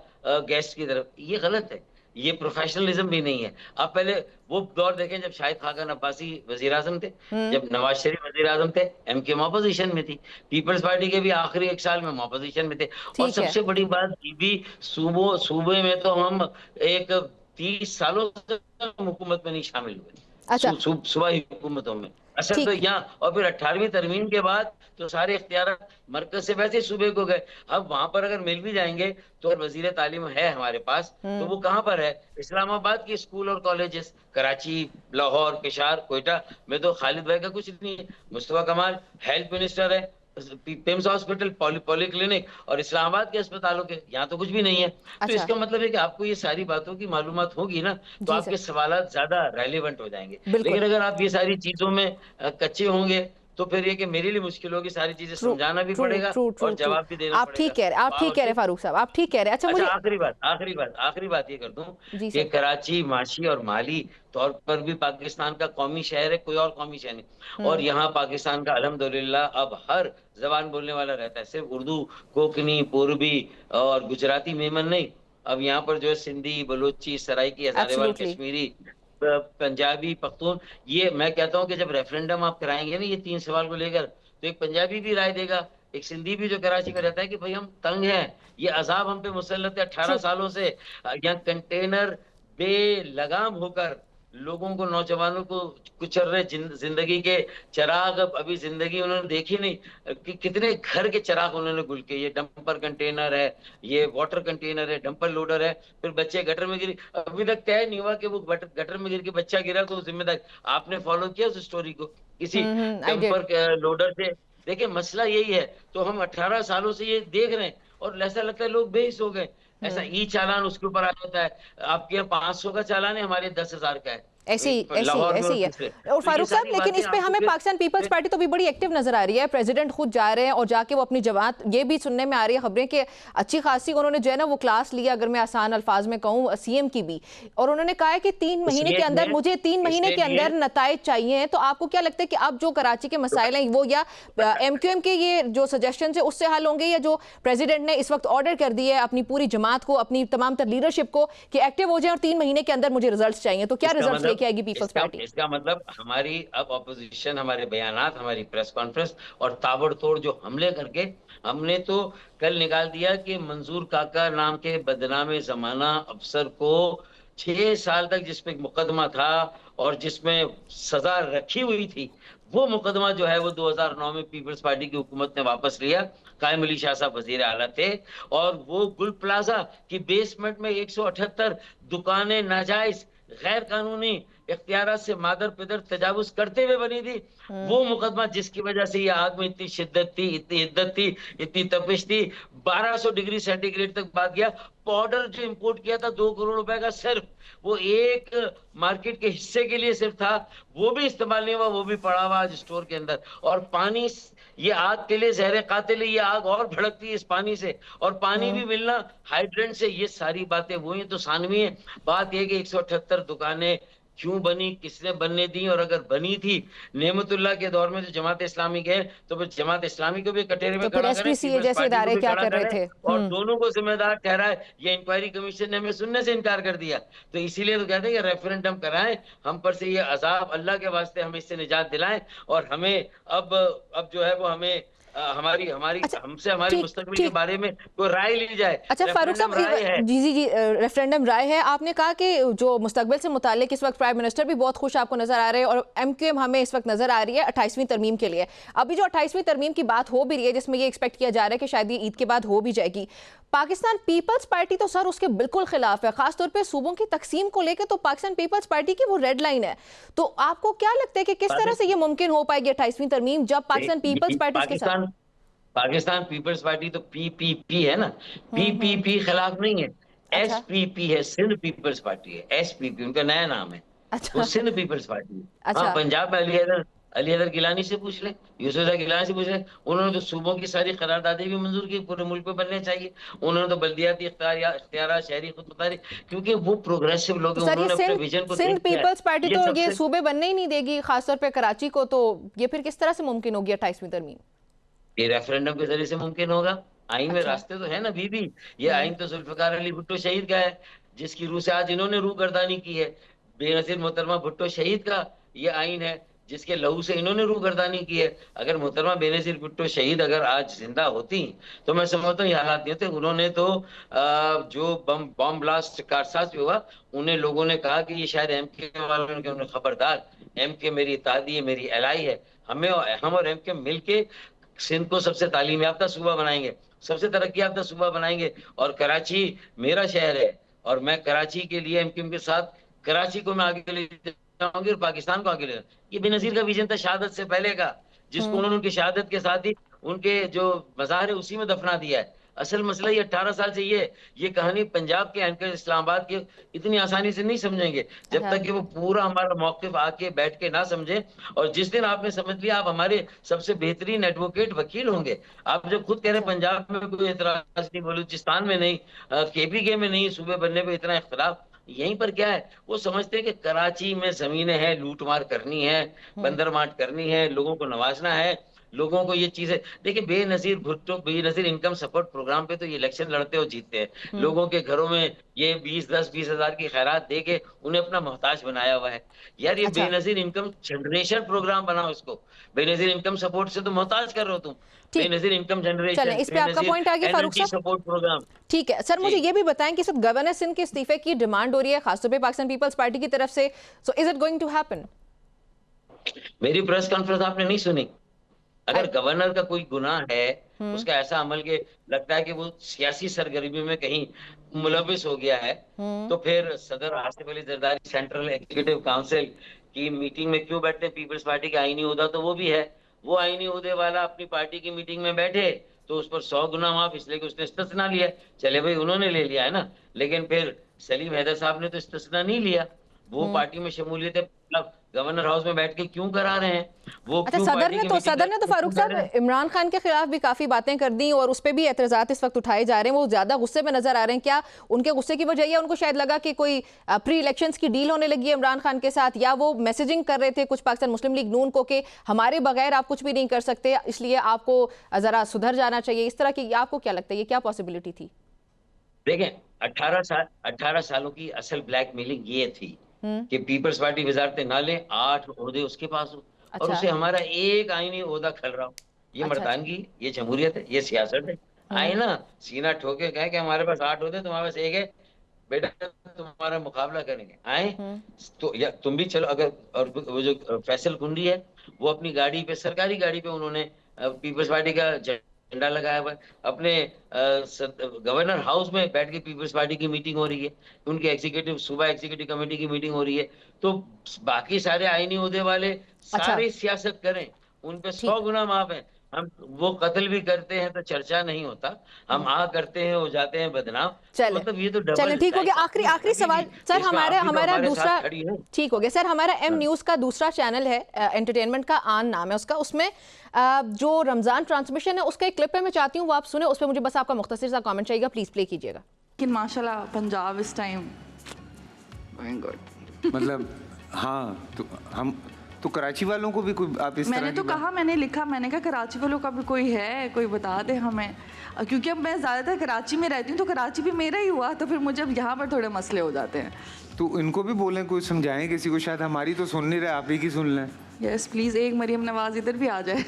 गेस्ट की तरफ, ये गलत है। ये प्रोफेशनलिज्म भी नहीं है। आप पहले वो दौर देखें जब शाहिद खाकन अब्बासी वजीर आजम थे, जब नवाज शरीफ वजीर आजम थे, एमकेएम ऑपोजिशन में थी, पीपल्स पार्टी के भी आखिरी एक साल में ऑपोजिशन में थे। और ठीक है। सबसे बड़ी बात ये भी, सूबे में तो हम एक 30 सालों से हुकूमत में नहीं शामिल हुए, अच्छा, सूबाई हुकूमतों में। असल तो ठीक। यहाँ, और फिर 18वीं तरमीम के बाद तो सारे इख्तियार मरकज से वैसे ही सूबे को गए। अब वहां पर अगर मिल भी जाएंगे तो अगर वजीर तालीम है हमारे पास, तो वो कहाँ पर है? इस्लामाबाद के स्कूल और कॉलेजेस, कराची, लाहौर, पेशावर, कोयटा में तो खालिद भाई का कुछ नहीं है। मुस्तफा कमाल हेल्थ मिनिस्टर है, पिम्स हॉस्पिटल, पॉली क्लिनिक और इस्लामाबाद के अस्पतालों के, यहाँ तो कुछ भी नहीं है। तो अच्छा इसका मतलब है कि आपको ये सारी बातों की मालूमात होगी ना, तो जी आपके सर, सवालात ज्यादा रेलिवेंट हो जाएंगे। बिल्कुल। लेकिन अगर आप ये सारी चीजों में कच्चे होंगे तो फिर ये कि मेरे लिए मुश्किल होगी, सारी चीजें ट्रू समझाना भी ट्रू पड़ेगा ट्रू ट्रू और ट्रू जवाब भी देना आप पड़ेगा। ठीक कह रहे, आप ठीक और कह रहे फिर फारूक साहब, आप ठीक कह रहे। अच्छा अच्छा, मुझे आखिरी बात ये कर दूं जी कि सर। कराची माशी और माली तौर पर भी पाकिस्तान का कौमी शहर है, कोई और कौमी शहर नहीं। और यहाँ पाकिस्तान का अल्हम्दुलिल्लाह अब हर जबान बोलने वाला रहता है, सिर्फ उर्दू, कोकनी, पूर्वी और गुजराती मेमन नहीं। अब यहाँ पर जो है सिंधी, बलोची, सराइकी, हजारेवाल, एब्सोल्युटली। कश्मीरी, पंजाबी, पख्तून, ये मैं कहता हूँ कि जब रेफरेंडम आप कराएंगे ना ये 3 सवाल को लेकर, तो एक पंजाबी भी राय देगा, एक सिंधी भी जो कराची में रहता है कि भाई हम तंग हैं, ये अजाब हम पे मुसल्लत है 18 ट्रू। सालों से। यहाँ कंटेनर बेलगाम होकर लोगों को, नौजवानों को कुचल रहे, जिंदगी के चिराग अब अभी जिंदगी उन्होंने देखी नहीं कि कितने घर के चिराग उन्होंने गुल के। ये डंपर कंटेनर है, ये वाटर कंटेनर है, डंपर लोडर है, फिर बच्चे गटर में गिरे, अभी तक तय नहीं हुआ कि वो गटर में गिर के बच्चा गिरा तो जिम्मेदार। आपने फॉलो किया उस स्टोरी को किसी आई डिड। डंपर लोडर से? देखिए मसला यही है। तो हम 18 सालों से ये देख रहे हैं और ऐसा लगता है लोग बेहिस हो गए। ऐसा ई चालान उसके ऊपर आ जाता है, आपके यहाँ 500 का चालान है, हमारे 10,000 का है लाहौर में ऐसे और ही है। दूसरे। और तो ये फारूक साहब, सारी लेकिन बातें इस पे आपको हमें पाकिस्तान पीपल्स फिर पार्टी तो भी बड़ी एक्टिव नजर आ रही है। प्रेसिडेंट खुद जा रहे हैं और जाके वो अपनी जमात, ये भी सुनने में आ रही है खबरें कि अच्छी खासी उन्होंने जो है ना वो क्लास लिया, अगर मैं आसान अल्फाज में कहूँ, सीएम की भी। और उन्होंने कहा है कि 3 महीने के अंदर, मुझे 3 महीने के अंदर नताइज चाहिए हैं। तो आपको क्या लगता है कि अब जो कराची के मसाइल हैं वो या एमक्यूएम के ये जो सजेशन है उससे हल होंगे, या जो प्रेसिडेंट ने इस वक्त ऑर्डर कर दिया है अपनी पूरी जमात को, अपनी तमाम तर लीडरशिप को कि एक्टिव हो जाए और 3 महीने के अंदर मुझे रिजल्ट चाहिए, तो क्या रिजल्ट लेके आएगी पीपल्स पार्टी? इसका मतलब हमारी अब ऑपोजिशन, हमारे बयानात, हमारी प्रेस कॉन्फ्रेंस और ताबड़तोड़ जो हमले करके, हमने तो कल निकाल दिया कि मंजूर काका नाम के बदनामे जमाना अफसर को 6 साल तक जिस पे मुकदमा था और जिसमें सजा रखी हुई थी, वो मुकदमा जो है वो 2009 में पीपल्स पार्टी की हुकूमत ने वापस लिया। कायम अली शाह साहब वजीर आला थे और वो गुल प्लाजा की बेसमेंट में 178 दुकानें नाजायज, गैर कानूनी इख्तियारात से मादर पिदर तजावुज करते हुए बनी थी। वो मुकदमा जिसकी वजह से ये आग में इतनी शिद्दत थी, इतनी हिद्दत थी, इतनी तपिश थी, 1200 डिग्री सेंटीग्रेड तक भाग गया। पाउडर जो इंपोर्ट किया था 2 करोड़ रुपए का, सिर्फ वो एक मार्केट के हिस्से के लिए सिर्फ था, वो भी इस्तेमाल नहीं हुआ, वो भी पड़ा हुआ आज स्टोर के अंदर। और पानी, ये आग के लिए जहर कातिल है, ये आग और भड़कती है इस पानी से, और पानी भी मिलना हाइड्रेंट से। ये सारी बातें वो ही तो सानवी है। बात यह कि 178 दुकानें क्यों बनी, किसने बनने दी, और अगर बनी थी नेमतुल्लाह के दौर में जो जमात इस्लामी के, तो फिर जमात इस्लामी को भी कटहरे में तो फिर खड़ा करें, एसपीसीए पीपल्स जैसे पार्टी को इदारे भी क्या खड़ा कर रहे करें, थे? और दोनों को जिम्मेदार ठहराए। ये इंक्वायरी कमीशन ने हमें सुनने से इनकार कर दिया, तो इसीलिए तो कहते हैं कि रेफरेंडम कराएं, हम पर से ये अजाब, अल्लाह के वास्ते हमें इससे निजात दिलाएं, और हमें अब जो है वो हमें हमारी हमारी अच्छा, हमसे हमारी ठीक मुस्तकबिल के ठीक। बारे में कोई राय ली जाए। अच्छा फारूक रेफरेंडम राय है। साहब, जी जी जी, रेफरेंडम राय है। आपने कहा कि जो मुस्तकबिल से मुतालिक इस वक्त प्राइम मिनिस्टर भी बहुत खुश आपको नजर आ रहे हैं, और एमक्यूएम हमें इस वक्त नजर आ रही है 28वीं तरमीम के लिए। अभी जो 28वीं तरमीम की बात हो भी रही है, जिसमें ये एक्सपेक्ट किया जा रहा है कि शायद ये ईद के बाद हो भी जाएगी, पाकिस्तान पीपल्स पार्टी तो सर उसके बिल्कुल खिलाफ है, खासतौर पर सूबों की तकसीम को लेकर। तो पाकिस्तान पीपल्स पार्टी की वो रेड लाइन है। तो आपको क्या लगता है कि किस तरह से ये मुमकिन हो पाएगी 28वीं तरमीम, जब पाकिस्तान पीपल्स पार्टी उसके साथ? पाकिस्तान पीपल्स पार्टी तो पीपीपी है ना, हम्म। पीपीपी खिलाफ नहीं है, अच्छा एसपीपी है, सिंध पीपल्स पार्टी है, एसपीपी उनका नया नाम है, वो अच्छा सिंध पीपल्स पार्टी है। हाँ, अच्छा। पंजाब में अली हैदर गिलानी से पूछ ले, यूसुफ गिलानी से पूछ ले, उन्होंने तो सूबों की सारी करारदादें भी मंजूर की, पूरे मुल्क पे बनने चाहिए। उन्होंने तो बल्दियाती इख्तियार, शहरी खुद मुख्तारी, क्योंकि वो प्रोग्रेसिव लोग तो हैं, सर ये उन्होंने अपने सिंध विजन को सिंध देख लिया है। पीपल्स पार्टी ये तो ये सबसे सूबे बनने ही नहीं देगी, खासतौर पे कराची को। तो ये फिर किस तरह से मुमकिन होगी 28वीं तरमीम? ये रेफरेंडम के जरिए से मुमकिन होगा। आइन में अच्छा। रास्ते तो है ना बीबी, ये आइन तो जुल्फिकार अली भुट्टो शहीद का है, जिसकी रूह से आज इन्होंने रूगर्दानी की है। बेनजीर मोहतरमा भुट्टो शहीद का ये आइन है जिसके लहू से इन्होंने रूगर्दानी की है। अगर मोहतरमा बेनजीर भुट्टो शहीद अगर आज जिंदा होती तो मैं समझता हूँ ये हालात नहीं होते। उन्होंने तो जो बम ब्लास्ट कारसाज हुआ, उन्हें लोगों ने कहा कि ये शायद एमके वालों ने, उन्हें खबरदार, एमके मेरी इत्तेहादी है, मेरी एलाई है, हम और एमके मिलके सिंध को सबसे तालीम याफ्ता सूबा बनाएंगे, सबसे तरक्की याफ्ता सूबा बनाएंगे। और कराची मेरा शहर है और मैं कराची के लिए एमक्यूएम के साथ कराची को मैं आगे ले जाऊंगी और पाकिस्तान को आगे ले जाऊंगी। ये बेनजीर का विजन था शहादत से पहले का, जिसको उन्होंने उनकी शहादत के साथ ही उनके जो मज़ार है उसी में दफना दिया है। असल मसला ये 18 साल से ये कहानी पंजाब के एंकर इस्लामाबाद के इतनी आसानी से नहीं समझेंगे जब तक कि वो पूरा हमारा मौक़िफ़ आके बैठ के ना समझे। और जिस दिन आपने समझ लिया आप हमारे सबसे बेहतरीन एडवोकेट वकील होंगे। आप जब खुद कह रहे हैं पंजाब में कोई एतराज नहीं, बलूचिस्तान में नहीं, केपीके में नहीं, सूबे बनने पे इतना इख्तिलाफ, यहीं पर क्या है, वो समझते हैं कि कराची में जमीनें हैं, लूटमार करनी है, बंदरमाट करनी है, लोगों को नवाजना है, लोगों को ये चीजें। देखिए Benazir Bhutto Benazir income support programme पे तो ये इलेक्शन लड़ते हो जीतते हैं। लोगों के घरों में ये 20 हजार की खैरात दे के उन्हें अपना मोहताज बनाया हुआ है। यार ये अच्छा। बेनजीर इनकम जनरेशन प्रोग्राम बनाओ इसको। बेनजीर इनकम सपोर्ट से तो मोहताज कर रहे हो तुम। ठीक, बेनजीर इनकम चलें जनरेशन, इस पे आपका पॉइंट आ गया फारूक एनर्जी साहब। Support programme. ठीक है सर, मुझे ये भी बताएं कि इस वक्त गवर्नर सिंध के इस्तीफे की डिमांड हो रही है खासतौर पे पाकिस्तान पीपल्स पार्टी की तरफ से, so is it going to happen? मेरी प्रेस कॉन्फ्रेंस आपने नहीं सुनी? अगर गवर्नर का कोई गुनाह है, उसका ऐसा अमल के लगता है कि वो सियासी सरगर्मी में कहीं मुलविस हो गया है, तो फिर सदर Asif Ali Zardari central executive council की मीटिंग में क्यों बैठते हैं? पीपल्स पार्टी का आईनी ओहदा तो वो भी है। वो आईनी ओहदे वाला अपनी पार्टी की मीटिंग में बैठे तो उस पर 100 गुना माफ, इसलिए कि उसने इस्तिस्ना लिया। चले भाई उन्होंने ले लिया है ना, लेकिन फिर सलीम हैदर साहब ने तो इस्तिस्ना नहीं लिया। वो पार्टी में शमूलियत गवर्नर हाउस में बैठ के क्यों करा रहे हैं? वो अच्छा, क्यों सदर ने तो फारूक साहब इमरान खान के खिलाफ भी काफी बातें कर दी और उस पर भी एतराजात इस वक्त उठाए जा रहे हैं। वो ज्यादा गुस्से में नजर आ रहे हैं। क्या उनके गुस्से की वजह यह उनको शायद लगा कि कोई प्री इलेक्शंस की डील होने लगी है इमरान खान के साथ, या वो मैसेजिंग कर रहे थे कुछ पाकिस्तान मुस्लिम लीग नून को कि हमारे बगैर आप कुछ भी नहीं कर सकते, इसलिए आपको जरा सुधर जाना चाहिए, इस तरह की? आपको क्या लगता है ये क्या पॉसिबिलिटी थी? देखें 18 सालों की असल ब्लैकमेलिंग ये थी कि पीपल्स पार्टी वजारतें ना ले, 8 ओहदे उसके पास हो और उसे हमारा एक आईनी ओहदा खल रहा हो। ये मर्दानगी, ये जमहूरियत है, ये सियासत है। आए ना सीना ठोके कहे कि हमारे पास 8 ओहदे, तुम्हारे पास एक है, बेटा तुम्हारा मुकाबला करेंगे। आए तो या तुम भी चलो। अगर और वो जो फैसल कुंडी है वो अपनी गाड़ी पे, सरकारी गाड़ी पे उन्होंने पीपल्स पार्टी का झंडा लगाया हुआ है। अपने गवर्नर हाउस में बैठ के पीपल्स पार्टी की मीटिंग हो रही है, उनके एग्जीक्यूटिव सूबा एग्जीक्यूटिव कमेटी की मीटिंग हो रही है। तो बाकी सारे आईनी ओहदे वाले सारे सियासत करें, उन पे 100 गुना माफ है। हम वो कत्ल भी करते हैं तो चर्चा नहीं होता, हम करते हैं हो जाते हैं बदनाम। मतलब ये तो चलें, ठीक हो गया। आखिरी सवाल सर, हमारा दूसरा, ठीक हो गया सर, हमारा एम न्यूज़ का दूसरा चैनल है, एंटरटेनमेंट का आन नाम है उसका, उसमें जो रमजान ट्रांसमिशन है उसका एक क्लिप है, मैं चाहती हूँ वो आप सुने। उस पर मुझे बस आपका मुख्तसर सा कमेंट चाहिएगा, प्लीज प्ले कीजिएगा। लेकिन माशाल्लाह पंजाब इस टाइम मतलब हाँ, तो हम तो कराची वालों को भी कोई आप इस मैंने तो कहा, मैंने लिखा, मैंने कहा कराची वालों का भी कोई है, कोई बता दे हमें, क्योंकि अब मैं ज़्यादातर कराची में रहती हूँ तो कराची भी मेरा ही हुआ, तो फिर मुझे अब यहाँ पर थोड़े मसले हो जाते हैं। तो इनको भी बोलें, कोई समझाएं किसी को, शायद हमारी तो सुन नहीं रहे, आप ही की सुन लें। यस प्लीज़, एक मरियम नवाज इधर भी आ जाए।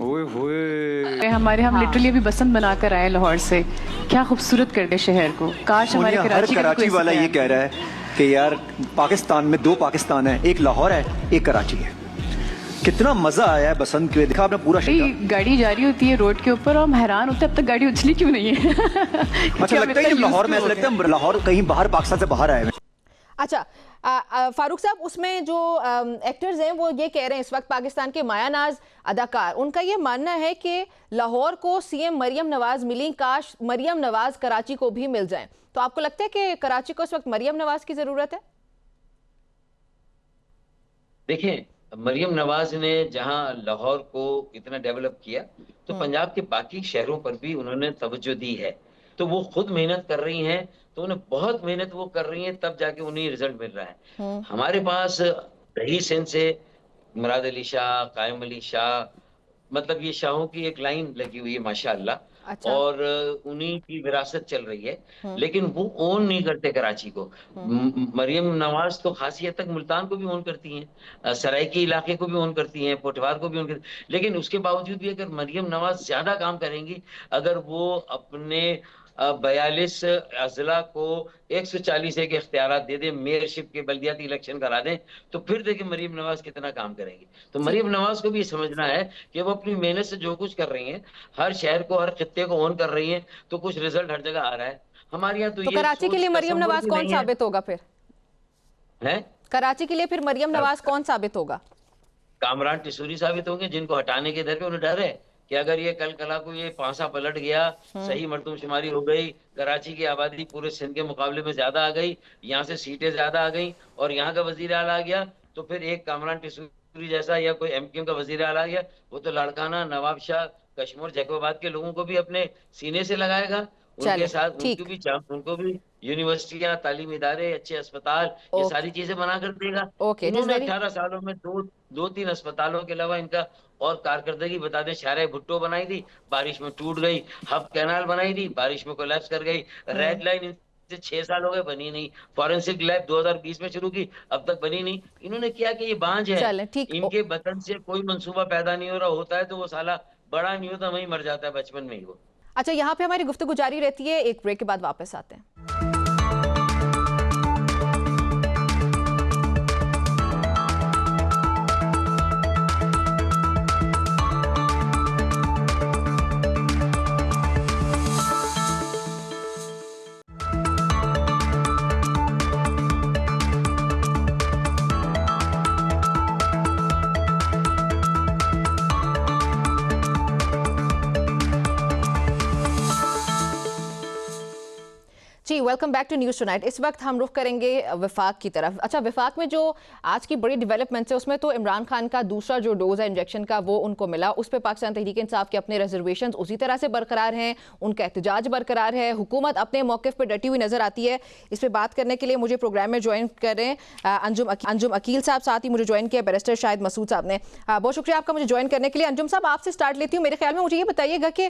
ओए होए, हम लिटरली अभी बसंत बनाकर आए लाहौर से, क्या खूबसूरत कर दे शहर को। काश हमारे कराची वाला ये कह रहा है कि यार पाकिस्तान में 2 पाकिस्तान है, एक लाहौर है, एक कराची है। कितना मजा आया है बसंत के, देखा आपने पूरा शहर। गाड़ी जा रही होती है रोड के ऊपर और हम हैरान होते हैं अब तक गाड़ी उछली क्यों नहीं है। अच्छा लगता है लाहौर में, ऐसा लगता है लाहौर कहीं बाहर, पाकिस्तान से बाहर आए। अच्छा फारूक साहब, उसमें जो एक्टर्स हैं वो ये कह रहे हैं इस वक्त, पाकिस्तान के मायानाज अदाकार, उनका ये मानना है कि लाहौर को सीएम मरियम नवाज मिली, काश मरियम नवाज कराची को भी मिल जाएं। तो आपको लगता है कि कराची को इस वक्त मरियम नवाज की जरूरत है? देखिए मरियम नवाज ने जहां लाहौर को इतना डेवलप किया तो पंजाब के बाकी शहरों पर भी उन्होंने तवज्जो दी है। तो वो खुद मेहनत कर रही हैं, तो उन्हें बहुत मेहनत वो कर रही हैं, तब जाके उन्हें रिजल्ट मिल रहा है। हमारे पास रही सिंध से मुराद अली शाह, कायम अली शाह, मतलब ये शाहों की एक लाइन लगी हुई है माशाअल्लाह। अच्छा। और उन्हीं की विरासत चल रही है, लेकिन वो ओन नहीं करते कराची को। मरियम नवाज तो खासी हद तक मुल्तान को भी ओन करती हैं, सराइकी इलाके को भी ओन करती हैं, पोठवार को भी ओन करती हैं, लेकिन उसके बावजूद भी अगर मरियम नवाज ज्यादा काम करेंगी, अगर वो अपने 42 अजला को 140 के इख्तियारात दे दें, मेयरशिप के बल्दियाती इलेक्शन करा दें, तो फिर देखिए मरियम नवाज कितना काम करेंगी। तो मरियम नवाज को भी ये समझना है कि वो अपनी मेहनत से जो कुछ कर रही हैं, हर शहर को, हर खित्ते को ओन कर रही हैं, तो कुछ रिजल्ट हर जगह आ रहा है। हमारे यहाँ तो ये कराची के लिए मरियम नवाज कौन साबित होगा फिर? है कराची के लिए फिर मरियम नवाज कौन साबित होगा? कामरान टिसूरी साबित होंगे, जिनको हटाने के दर पे उन्हें डर है कि अगर ये कल कला को ये पांसा पलट गया, सही मरदमशुमारी हो गई, कराची की आबादी पूरे सिंध के मुकाबले में ज्यादा आ गई, यहाँ से सीटें ज्यादा आ गई और यहाँ का वजीर आला आ गया, तो फिर एक कामरान टिसूरी जैसा या कोई एमक्यूएम का वजीर आला आ गया, वो तो लाड़काना नवाब शाह कश्मीर जैकोबाद के लोगों को भी अपने सीने से लगाएगा। उनके साथ उनको भी यूनिवर्सिटियां, तालीमी इदारे, अच्छे अस्पताल, ये सारी चीजें बना कर देगा। इन्होंने 18 सालों में दो तीन अस्पतालों के अलावा इनका और कारकर्दगी बता दें। शारे भुट्टो बनाई थी, बारिश में टूट गई। हब कैनाल बनाई थी, बारिश में कोलैप्स कर गई। रेड लाइन इनसे 6 साल हो गए, बनी नहीं। फॉरेंसिक लैब 2020 में शुरू की, अब तक बनी नहीं। इन्होंने क्या कि ये बांझ है, इनके वतन से कोई मंसूबा पैदा नहीं हो रहा, होता है तो वो साला बड़ा नहीं होता, वहीं मर जाता है बचपन में ही वो। अच्छा, यहाँ पे हमारी गुफ्तगू जारी रहती है, एक ब्रेक के बाद वापस आते हैं। जी, welcome back to news tonight. इस वक्त हम रुख करेंगे विफाक की तरफ। अच्छा, विफाक में जो आज की बड़ी डेवलपमेंट्स है उसमें तो इमरान खान का दूसरा जो डोज है इंजेक्शन का वो उनको मिला, उस पर पाकिस्तान तहरीक इंसाफ के अपने रिजर्वेशन उसी तरह से बरकरार हैं, उनका एहतजाज बरकरार है, हुकूमत अपने मौक़िफ़ पर डटी हुई नज़र आती है। इस पर बात करने के लिए मुझे प्रोग्राम में ज्वाइन कर रहे हैं अंजुम अकील साहब, साथ ही मुझे ज्वाइन किया बैरिस्टर शाहिद मसूद साहब ने। बहुत शुक्रिया आपका मुझे ज्वाइन करने के लिए। अंजुम साहब, आपसे स्टार्ट लेती हूँ। मेरे ख्याल में मुझे ये बताइएगा कि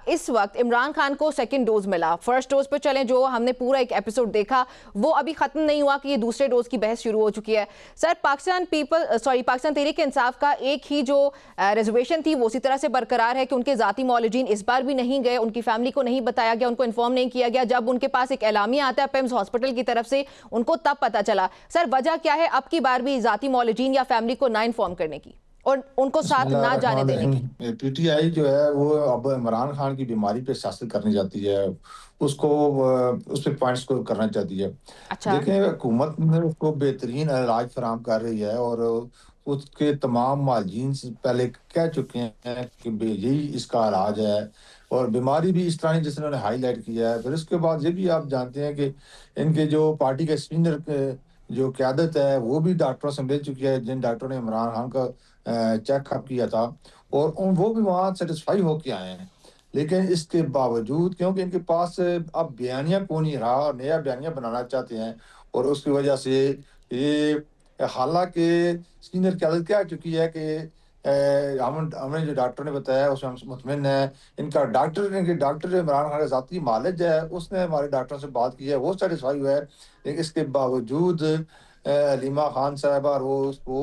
इस वक्त इमरान खान को सेकंड डोज मिला, फर्स्ट डोज पर चलें, जो हमने पूरा एक एपिसोड देखा वो अभी खत्म नहीं हुआ कि ये दूसरे डोज की बहस शुरू हो चुकी है। सर, पाकिस्तान तहरीक इंसाफ का एक ही जो रिजर्वेशन थी वो उसी तरह से बरकरार है कि उनके जाती मौलूदीन इस बार भी नहीं गए, उनकी फैमिली को नहीं बताया गया, उनको इन्फॉर्म नहीं किया गया। जब उनके पास एक एलामिया आता है पिम्स हॉस्पिटल की तरफ से, उनको तब पता चला। सर, वजह क्या है अब की बार भी जाती मौलूदीन या फैमिली को ना इन्फॉर्म करने की और उनको साथ ना जाने देने की? पीटीआई जो है वो अब इमरान खान की बीमारी पे सियासत करनी चाहती है, उसको उस पे पॉइंट्स को करना चाहती है। अच्छा। देखें, हुकूमत में उसको बेहतरीन इलाज फराहम कर रही है और उसके तमाम मालजीन से पहले कह चुके हैं कि यही इसका इलाज है और बीमारी भी इस तरह नहीं जिस उन्होंने हाईलाइट किया है। फिर उसके बाद ये भी आप जानते हैं कि इनके जो पार्टी के सीनियर जो क़यादत है वो भी डॉक्टरों से मिल चुकी है, जिन डॉक्टरों ने इमरान खान का चेकअप किया था और वो भी वहाँ सेटिस्फाई होके आए हैं। लेकिन इसके बावजूद क्योंकि इनके पास अब बयानिया को नहीं रहा और नया बयानिया बनाना चाहते हैं और उसकी वजह से ये, हालांकि सीनियर क़यादत कह चुकी है कि हमें जो डॉक्टर ने बताया उसमें हम मुतमिन है। इनके डॉक्टर इमरान खान का ज़ाती मालिज है, उसने हमारे डॉक्टरों से बात की है, वो सेटिस्फाई हुआ है। लेकिन इसके बावजूद हलीमा खान साहब और वो उसको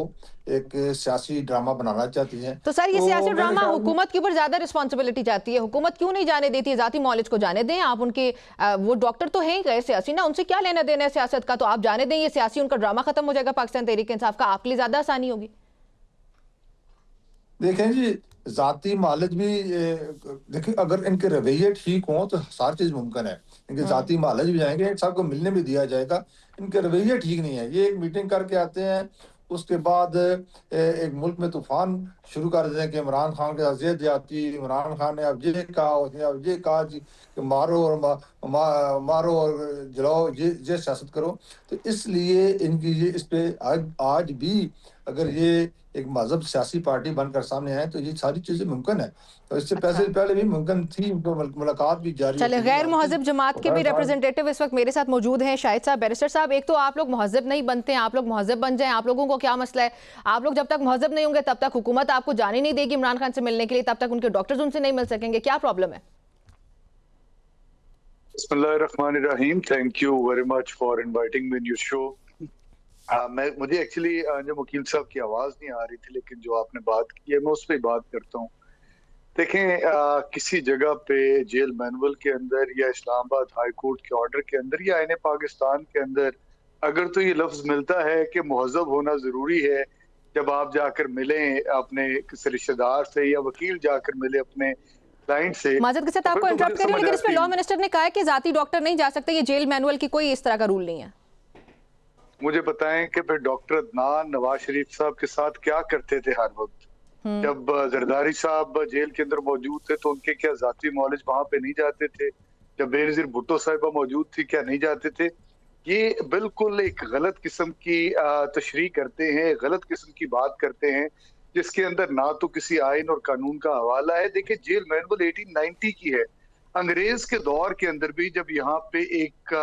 एक सियासी ड्रामा बनाना चाहती हैं। तो सर, ये सियासी ड्रामा हुकूमत के ऊपर ज्यादा रिस्पांसिबिलिटी जाती है। हुकूमत क्यों नहीं जाने देती है? जाती मौलिज को जाने दें आप, उनके वो डॉक्टर तो हैं ही गए सियासी ना, उनसे क्या लेना देना है सियासत का? तो आप जाने दें, ये सियासी उनका ड्रामा खत्म हो जाएगा, पाकिस्तान तहरीक इंसाफ का आपके लिए ज्यादा आसानी होगी। देखें जी, जाती मालिज भी देखिए, अगर इनके रवैये ठीक हों तो सारी चीज मुमकिन है। इनके जाती मालिज भी जाएंगे, सबको मिलने भी दिया जाएगा। इनके रवैये ठीक नहीं है, ये एक मीटिंग करके आते हैं, उसके बाद एक मुल्क में तूफान शुरू कर देते हैं कि इमरान खान के साथ ज्यादती, इमरान खान ने अब ये कहा, उसने अब ये कहा कि मारो और जलाओ, ये सियासत करो। तो इसलिए इनकी ये इस पे आज भी अगर ये एक मजहब सियासी पार्टी बनकर सामने आए तो ये सारी चीजें मुमकिन है। तो इससे पहले भी मुमकिन थी, मुलाकात भी जारी। चले, गैर महज़ब जमात के भी रिप्रेजेंटेटिव इस वक्त मेरे साथ मौजूद हैं। शाहिद साहब, बैरिस्टर साहब, एक तो आप लोग महज़ब नहीं बनते हैं, आप लोग महज़ब बन जाएं, आप लोगों को क्या मसला है? आप लोग जब तक महज़ब नहीं होंगे तब तक हुकूमत आपको जाने नहीं देगी इमरान खान से मिलने के लिए, तब तक उनके डॉक्टर्स उनसे नहीं मिल सकेंगे, क्या प्रॉब्लम है? बिस्मिल्लाहिर्रहमानिर्रहीम। Thank you very much for inviting me in your show. मुझे एक्चुअली जो वकील साहब की आवाज नहीं आ रही थी, लेकिन जो आपने बात की है मैं उस पर बात करता हूँ। देखें, किसी जगह पे जेल मैनुअल के अंदर या इस्लामाबाद हाई कोर्ट के ऑर्डर के अंदर या आईने पाकिस्तान के अंदर अगर तो ये लफ्ज मिलता है कि मुहज़्ज़ब होना जरूरी है, जब आप जाकर मिलें अपने किसी रिश्तेदार से या वकील जाकर मिले अपने क्लाइंट से, माजद के साथ तो फिर आपको तो इंटरप्ट मुझे कर रही हूँ, समझ लेकिन इसमें आती लॉ है। मिनिस्टर ने कहा है कि जाती डॉक्टर नहीं जा सकते, ये जेल मैनुअल की कोई इस तरह का रूल नहीं है। मुझे बताएं कि फिर डॉक्टर अदनान नवाज शरीफ साहब के साथ क्या करते थे हर वक्त? जब जरदारी साहब जेल के अंदर मौजूद थे तो उनके क्या जाती मॉलेज वहां पे नहीं जाते थे? जब बेनजीर भुट्टो साहिबा मौजूद थी क्या नहीं जाते थे? ये बिल्कुल एक गलत किस्म की तशरीह करते हैं, गलत किस्म की बात करते हैं, जिसके अंदर ना तो किसी आइन और कानून का हवाला है। देखिए, जेल मैनुअल 1890 की है। अंग्रेज के दौर के अंदर भी जब यहाँ पे एक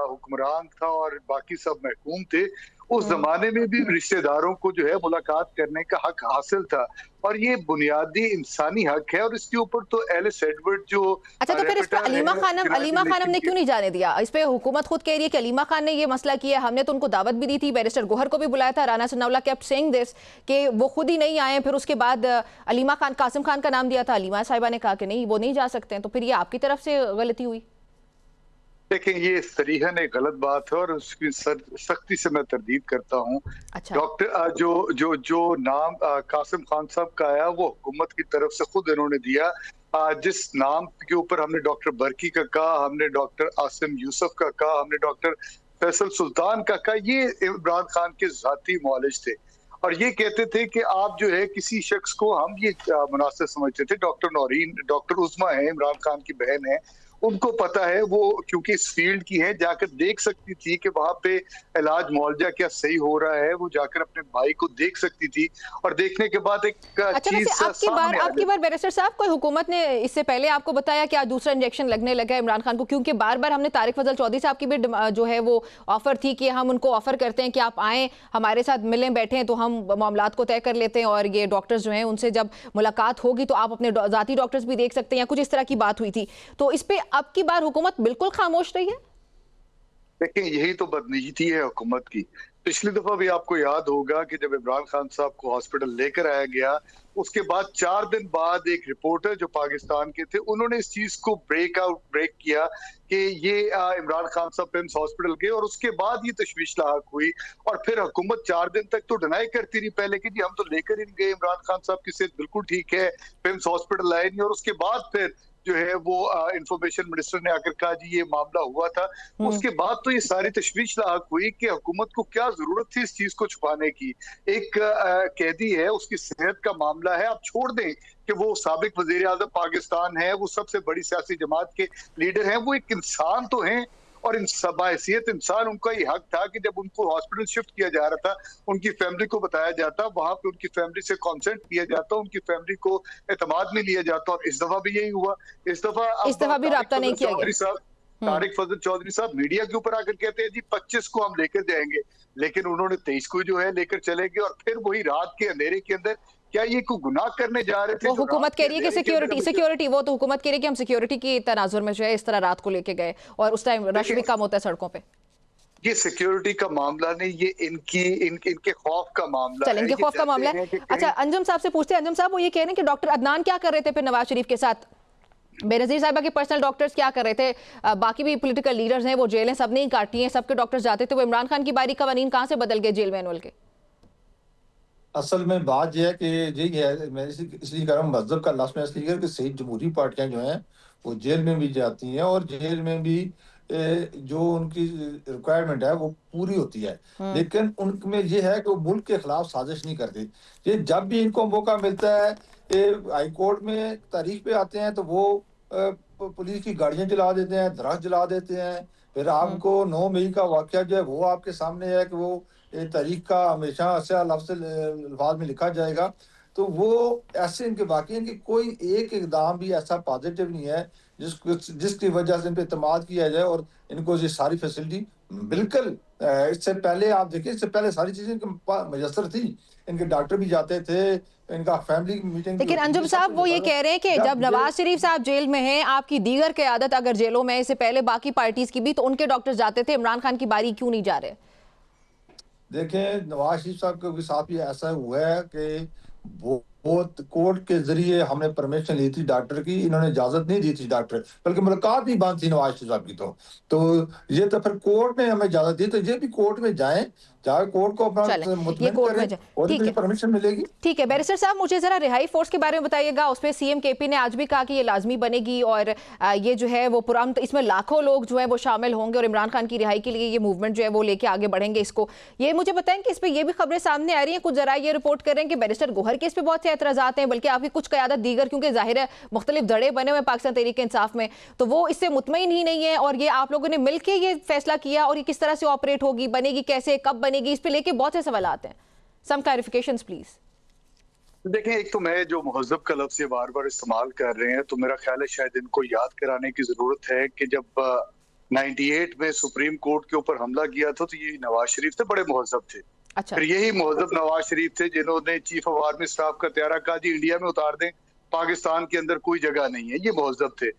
हुक्मरान था और बाकी सब महकूम थे, उस जमाने में भी रिश्तेदारों को जो है मुलाकात करने का हक हासिल था, और ये बुनियादी इंसानी हक है। और इसके ऊपर तो एलिस एडवर्ड जो अच्छा, तो फिर इस पे रेपेटर अलीमा है, खानम यूनाइटेड ने नेशन क्यों नहीं जाने दिया? इस पे हुकूमत खुद कह रही है कि अलीमा खान ने ये मसला किया, हमने तो उनको दावत भी दी थी, बैरिस्टर गोहर को भी बुलाया था, Rana Sanaullah kept saying this कि वो खुद ही नहीं आए। फिर उसके बाद अलीमा खान, कासिम खान का नाम दिया था, अलीमा साहिबा ने कहा कि नहीं वो नहीं जा सकते हैं, तो फिर ये आपकी तरफ से गलती हुई? देखें, ये सरीहन एक गलत बात है और उसकी सख्ती से मैं तरदीद करता हूँ। अच्छा, डॉक्टर जो जो जो नाम कासिम खान साहब का आया वो हुकूमत की तरफ से खुद इन्होंने दिया। जिस नाम के ऊपर हमने डॉक्टर बरकी का कहा, हमने डॉक्टर आसिम यूसुफ का कहा, हमने डॉक्टर फैसल सुल्तान का कहा, ये इमरान खान के जाती मौलिज थे और ये कहते थे कि आप जो है किसी शख्स को, हम ये मुनासिब समझते थे। डॉक्टर नौरीन, डॉक्टर उस्मा है, इमरान खान की बहन है, उनको पता है, वो क्योंकि इस फील्ड की है, जाकर देख सकती थी कि वहां पे इलाज मुआवजा क्या सही हो रहा है। वो जाकर अपने भाई को देख सकती थी और देखने के बाद एक अच्छा, चीज वैसे सामने आ आपकी बार बैरिस्टर साहब, कोई हुकूमत ने इससे पहले आपको बताया कि आज दूसरा इंजेक्शन लगने लगा है इमरान खान को? क्योंकि बार बार हमने तारिक फजल चौधरी साहब की भी जो है वो ऑफर थी कि हम उनको ऑफर करते हैं कि आप आएं हमारे साथ मिलें, बैठें, तो हम मामलात को तय कर लेते हैं, और ये डॉक्टर्स जो हैं उनसे जब मुलाकात होगी तो आप अपने जाती डॉक्टर्स भी देख सकते हैं, या कुछ इस तरह की बात हुई थी। तो इस पे अब की बार हुकूमत बिल्कुल खामोश रही है? देखिए, यही तो बदनीयती है हुकूमत की। पिछली दफा भी आपको याद होगा कि जब इमरान खान साहब को हॉस्पिटल लेकर आया गया, उसके बाद 4 दिन बाद एक रिपोर्टर जो पाकिस्तान के थे, उन्होंने इस चीज को ब्रेक किया कि ये इमरान खान साहब पिम्स हॉस्पिटल गए, और उसके बाद ये तशवीश लाक हुई। और फिर हुकूमत 4 दिन तक तो डिनाई करती रही पहले कि जी हम तो लेकर ही नहीं गए, इमरान खान साहब की सेहत बिल्कुल ठीक है, पिम्स हॉस्पिटल आए नहीं। और उसके बाद फिर जो है वो इंफॉर्मेशन मिनिस्टर ने आकर कहा जी ये मामला हुआ था। उसके बाद तो ये सारी तशवीश लाक हुई कि हुकूमत को क्या जरूरत थी इस चीज को छुपाने की। एक कैदी है, उसकी सेहत का मामला है, आप छोड़ दें कि वो साबिक वजीर आज़म पाकिस्तान है, वो सबसे बड़ी सियासी जमात के लीडर हैं, वो एक इंसान तो हैं, और इन बाहैसियत इंसान उनका ये हक था कि जब उनको हॉस्पिटल शिफ्ट किया जा रहा था, उनकी फैमिली को बताया जाता, वहां पे उनकी फैमिली से कॉन्सेंट लिया जाता, उनकी फैमिली को एतमाद में लिया जाता। और इस दफा भी यही हुआ। इस दफा भी राब्ता नहीं किया गया। तारिक फजल चौधरी साहब मीडिया के ऊपर आकर कहते हैं जी 25 को हम लेकर जाएंगे, लेकिन उन्होंने 23 को जो है लेकर चले गए। और फिर वही रात के अंधेरे के अंदर क्या ये कोई गुनाह करने जा रहे थे? वो हुकूमत कह रही है कि सिक्योरिटी, वो तो हुकूमत कह रही है कि हम सिक्योरिटी की तनाजुर में जो है इस तरह रात को लेके गए, और उस टाइम रश भी कम होता है सड़कों पे। ये सिक्योरिटी का मामला नहीं, ये इनके खौफ का मामला है। इनके खौफ का मामला है। अच्छा, अंजुम साहब से पूछते हैं। अंजुम साहब, वो ये कह रहे हैं कि डॉक्टर अदनान क्या कर रहे थे फिर नवाज शरीफ के साथ? बेनजीर साहिबा के पर्सनल डॉक्टर्स क्या कर रहे थे? बाकी भी पॉलिटिकल लीडर्स हैं, वो जेलें सबने ही काटी हैं, सबके डॉक्टर्स जाते थे, वो इमरान खान की बारी कवानीन कहाँ से बदल गए जेल मैनुअल के? असल में बात यह है कि यही है, मैं इसलिए कह रहा हूँ मजहब का लफ्ज़ में इसलिए कि सही जमहूरी पार्टियां जो हैं वो जेल में भी जाती हैं, और जेल में भी जो उनकी रिक्वायरमेंट है वो पूरी होती है, लेकिन उनमें ये है कि वो मुल्क के खिलाफ साजिश नहीं करते। ये जब भी इनको मौका मिलता है, हाई कोर्ट में तारीख पे आते हैं तो वो पुलिस की गाड़ियां जला देते हैं, दरख्त जला देते हैं। फिर आपको 9 मई का वाकया जो है वो आपके सामने है कि वो तारीख का हमेशा ऐसा अल्फाज में लिखा जाएगा। तो वो ऐसे इनके वाकई इनकी कोई एक इकदाम भी ऐसा पॉजिटिव नहीं है जिसकी वजह से इन पे इत्मीनान किया जाए और इनको ये सारी फैसिलिटी बिल्कुल। इससे पहले आप देखिए, इससे पहले सारी चीजें इनके मुयस्सर थी, इनके डॉक्टर भी जाते थे, इनका फैमिली मीटिंग। लेकिन अंजुम साहब वो ये कह रहे हैं कि जब नवाज शरीफ साहब जेल में हैं, आपकी दीगर क़यादत अगर जेलों में, इससे पहले बाकी पार्टीज की भी, तो उनके डॉक्टर जाते थे, इमरान खान की बारी क्यों नहीं जा रहे? देखें, नवाज शरीफ साहब के साथ भी ऐसा हुआ है कि वो कोर्ट के जरिए हमने परमिशन ली थी डॉक्टर की, इन्होंने इजाजत नहीं दी थी डॉक्टर, बल्कि मुलाकात भी बंद थी नवाज शरीफ साहब की। तो ये तो फिर कोर्ट ने हमें इजाजत दी, तो ये भी कोर्ट में जाएं, चाहे कोर्ट को अपना मुतमईन करें और भी परमिशन मिलेगी। ठीक है बैरिस्टर साहब, मुझे जरा रिहाई फोर्स के बारे में बताइएगा। उस पर सीएम केपी ने आज भी कहा कि ये लाजमी बनेगी और ये जो है वो पुरान, इसमें लाखों लोग जो है वो शामिल होंगे और इमरान खान की रिहाई के लिए ये मूवमेंट जो है वो लेके आगे बढ़ेंगे। इसको ये मुझे बताएं कि इस पर ये भी खबरें सामने आ रही हैं, कुछ जरा ये रिपोर्ट कर रहे हैं कि बैरिस्टर गोहर के इस पर बहुत से एतराजात हैं, बल्कि आपकी कुछ क़यादत दीगर, क्योंकि जाहिर है मुख्तलिफ धड़े बने हुए पाकिस्तान तहरीक इंसाफ में, तो वो इससे मुतमईन ही नहीं है और ये आप लोगों ने मिलकर ये फैसला किया, और ये किस तरह से ऑपरेट होगी, बनेगी कैसे, कब बनेगी, इस पर लेके बहुत से सवाल आते हैं। सम क्लैरिफिकेशंस प्लीज। देखें, एक तो मैं जो महज़ब का लफ्ज़ ये बार बार इस्तेमाल कर रहे हैं, तो मेरा ख्याल है शायद इनको याद कराने की जरूरत है कि जब 98 में सुप्रीम कोर्ट के ऊपर हमला किया था, तो ये नवाज शरीफ थे, बड़े महज़ब थे। अच्छा। फिर यही महज़ब नवाज शरीफ थे जिन्होंने चीफ ऑफ आर्मी स्टाफ का त्यारा कहा जी इंडिया में उतार दें, पाकिस्तान के अंदर कोई जगह नहीं है, ये महज़ब थे।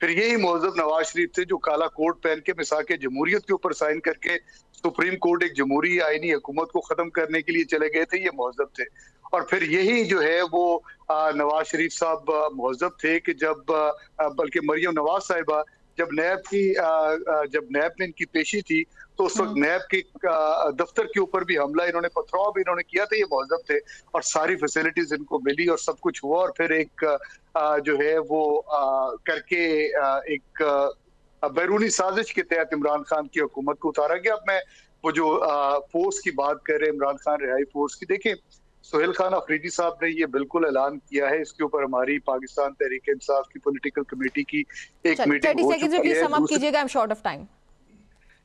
फिर यही महज़ब नवाज शरीफ थे जो काला कोट पहन के मिसाक जमहूरियत के ऊपर साइन करके सुप्रीम कोर्ट एक जमहूरी आईनी हुकूमत को खत्म करने के लिए चले गए थे, ये महज़ब थे। और फिर यही जो है वो नवाज शरीफ साहब महज़ब थे कि जब बल्कि मरियम नवाज साहिबा जब नैब में इनकी पेशी थी, तो उस वक्त नैब के दफ्तर के ऊपर भी हमला इन्होंने, पथराव भी इन्होंने किया था, ये महज़ब थे और सारी फैसिलिटीज इनको मिली और सब कुछ हुआ। और फिर एक जो है वो करके एक बैरूनी साजिश के तहत इमरान खान की हुकूमत को उतारा गया। अब मैं वो जो फोर्स की बात कर रहे हैं, इमरान खान रिहाई फोर्स की, देखिए सुहेल खान अफरीदी साहब ने ये बिल्कुल ऐलान किया है, इसके ऊपर हमारी पाकिस्तान तहरीक इंसाफ की पॉलिटिकल कमेटी की एक मीटिंग हो चुकी है।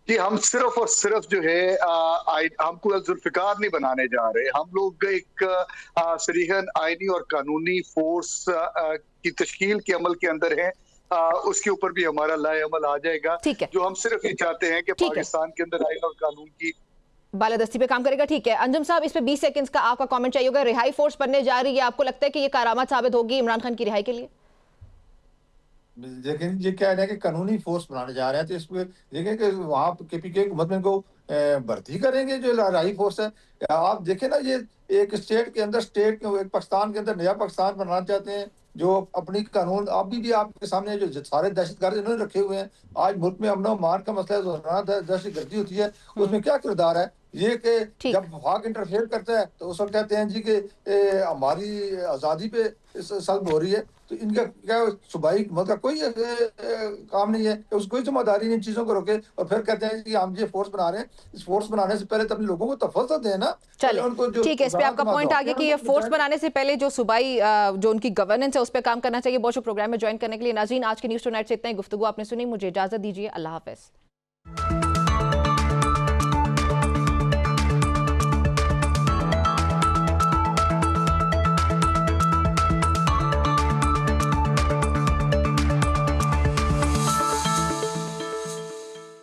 जी, हम सिर्फ और सिर्फ जो है हम कोई जुल्फिकार नहीं बनाने जा रहे, हम लोग एक सरीहन आईनी और कानूनी फोर्स की तश्कील के अमल के अंदर हैं। उसके ऊपर भी हमारा लाए अमल आ जाएगा। जो हम सिर्फ ये चाहते हैं कि पाकिस्तान के अंदर आईन और कानून की बालादस्ती पे काम करेगा। ठीक है अंजुम साहब, इस पे 20 सेकंड्स का आपका कमेंट चाहिए होगा। रिहाई फोर्स बनने जा रही है, आपको लगता है कि ये कारामत साबित होगी इमरान खान की रिहाई के लिए? लेकिन ये कह रहे हैं कि कानूनी फोर्स बनाने जा रहे हैं, तो इसमें देखें कि वहाँ केपीके हुकूमत में को भर्ती करेंगे जो रिहाई फोर्स है। आप देखें ना, ये एक स्टेट के अंदर एक पाकिस्तान के अंदर नया पाकिस्तान बनाना चाहते हैं, जो अपनी कानून अभी भी आपके सामने जो सारे दहशतगर्द इन्होंने रखे हुए हैं। आज मुल्क में अमन मान का मसला है, दहशतगर्दी होती है, उसमें क्या किरदार है ये कि जब वफाक इंटरफेयर करता है तो उस वक्त कहते हैं जी कि हमारी आज़ादी पे सल्ब हो रही है। तो इनका क्या सूबाई हुकूमत का कोई काम नहीं है, उसको कोई जिम्मेदारी नहीं चीज़ों को रोके, और फिर कहते हैं कि हम ये फोर्स बना रहे हैं। इस फोर्स बनाने से पहले तो अपने लोगों को तफल दें ना। चलिए ठीक है, इस पे आपका पॉइंट आ गया कि ये फोर्स बनाने से पहले जो सूबाई जो उनकी गवर्नेंस है उस पर काम करना चाहिए। बहुत शुक्रिया प्रोग्राम में ज्वाइन करने के लिए। नाज़रीन, आज के न्यूज़ टुनाइट से इतना ही गुफ्तगू आपने सुनी, मुझे इजाजत दीजिए। अल्लाह हाफ़िज़।